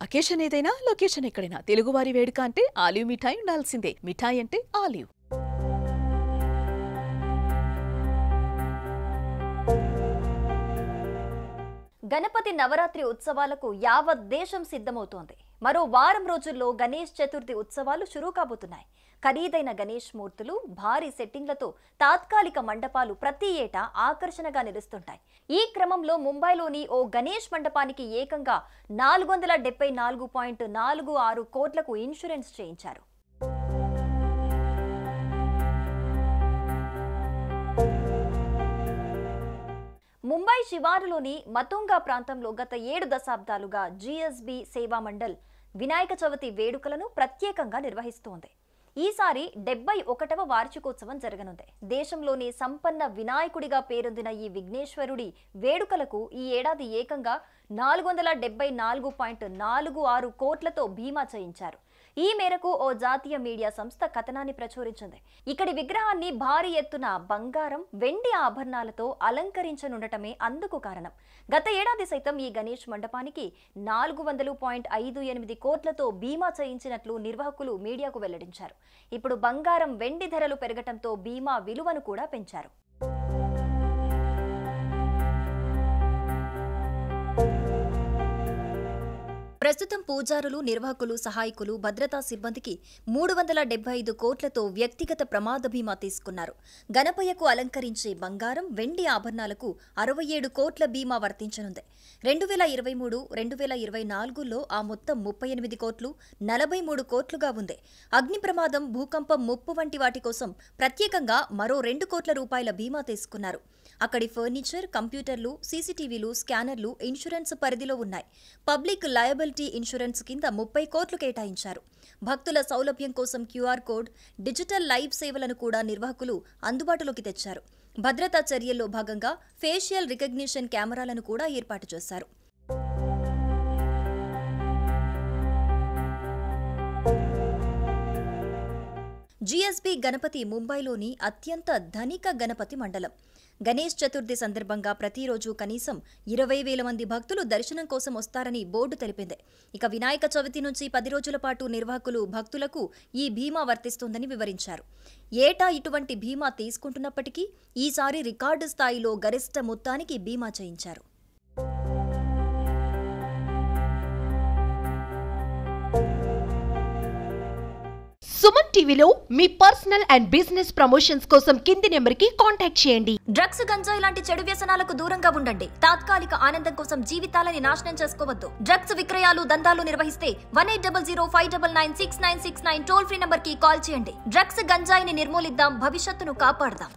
Occasion ఏదైనా location ఎక్కడైనా తెలుగువారి వేడుక అంటే ఆలివ్ మిఠాయి ఉండాల్సిందే. మిఠాయి అంటే ఆలివ్. గణపతి నవరాత్రి ఉత్సవాలకు యావత్ దేశం సిద్ధమవుతోంది. మరో వారం రోజుల్లో గణేష్ చతుర్థి ఉత్సవాలు షురూ కాబోతున్నాయి. ఖరీదైన గణేష్ మూర్తులు, భారీ సెట్టింగ్లతో తాత్కాలిక మండపాలు ప్రతి ఏటా ఆకర్షణగా నిలుస్తుంటాయి. ఈ క్రమంలో ముంబైలోని ఓ గణేష్ మండపానికి ఏకంగా 474.46 కోట్లకు ఇన్సూరెన్స్ చేయించారు. ముంబై శివారులోని మతుంగా ప్రాంతంలో గత 7 దశాబ్దాలుగా జీఎస్బీ సేవా మండల్ వినాయక చవితి వేడుకలను ప్రత్యేకంగా నిర్వహిస్తోంది. ఈసారి 71వ వార్షికోత్సవం జరగనుంది. దేశంలోని సంపన్న వినాయకుడిగా పేరొందిన ఈ విఘ్నేశ్వరుడి వేడుకలకు ఈ ఏడాది ఏకంగా 474.46 కోట్లతో బీమా చేయించారు. ఈ మేరకు ఓ జాతీయ మీడియా సంస్థ కథనాన్ని ప్రచురించింది. ఇక్కడి విగ్రహాన్ని భారీ ఎత్తున బంగారం, వెండి ఆభరణాలతో అలంకరించనుండటమే అందుకు కారణం. గత ఏడాది సైతం ఈ గణేష్ మండపానికి 400.58 కోట్లతో బీమా చేయించినట్లు నిర్వాహకులు మీడియాకు వెల్లడించారు. ఇప్పుడు బంగారం, వెండి ధరలు పెరగటంతో బీమా విలువను కూడా పెంచారు. ప్రస్తుతం పూజారులు, నిర్వాహకులు, సహాయకులు, భద్రతా సిబ్బందికి 375 కోట్లతో వ్యక్తిగత ప్రమాద బీమా తీసుకున్నారు. గణపయ్యకు అలంకరించే బంగారం, వెండి ఆభరణాలకు 67 కోట్ల బీమా వర్తించనుంది. 2023-2024లో ఆ మొత్తం 38 కోట్లు, 43 కోట్లుగా ఉంది. అగ్ని ప్రమాదం, భూకంపం ముప్పు వంటి వాటి కోసం ప్రత్యేకంగా మరో 2 కోట్ల రూపాయల బీమా తీసుకున్నారు. అక్కడి ఫర్నిచర్, కంప్యూటర్లు, సీసీటీవీలు, స్కానర్లు ఇన్సూరెన్స్ పరిధిలో ఉన్నాయి. పబ్లిక్ లయబిలిటీ ఇన్సూరెన్స్ కింద 30 కోట్లు కేటాయించారు. భక్తుల సౌలభ్యం కోసం క్యూఆర్ కోడ్, డిజిటల్ లైవ్ సేవలను కూడా నిర్వాహకులు అందుబాటులోకి తెచ్చారు. భద్రతా చర్యల్లో భాగంగా ఫేషియల్ రికగ్నిషన్ కెమెరాలను కూడా ఏర్పాటు చేశారు. జీఎస్బీ గణపతి ముంబైలోని అత్యంత ధనిక గణపతి మండలం. గణేష్ చతుర్థి సందర్భంగా ప్రతిరోజు కనీసం 20,000 మంది భక్తులు దర్శనం కోసం వస్తారని బోర్డు తెలిపింది. ఇక వినాయక చవితి నుంచి 10 రోజుల పాటు నిర్వాహకులు భక్తులకు ఈ బీమా వర్తిస్తుందని వివరించారు. ఏటా ఇటువంటి బీమా తీసుకుంటున్నప్పటికీ ఈసారి రికార్డు స్థాయిలో గరిష్ట మొత్తానికి బీమా చేయించారు. సుమన్ టీవీలో మీ పర్సనల్ అండ్ బిజినెస్ ప్రమోషన్స్ కోసం కింది నెంబర్కి కాంటాక్ట్ చేయండి. డ్రగ్స్, గంజాయి లాంటి చెడు వ్యసనాలకు దూరంగా ఉండండి. తాత్కాలిక ఆనందం కోసం జీవితాలని నాశనం చేసుకోవద్దు. డ్రగ్స్ విక్రయాలు, దందాలు నిర్వహిస్తే 1800599699 టోల్ ఫ్రీ నంబర్ కి కాల్ చేయండి. డ్రగ్స్, గంజాయిని నిర్మూలిద్దాం, భవిష్యత్తును కాపాడదాం.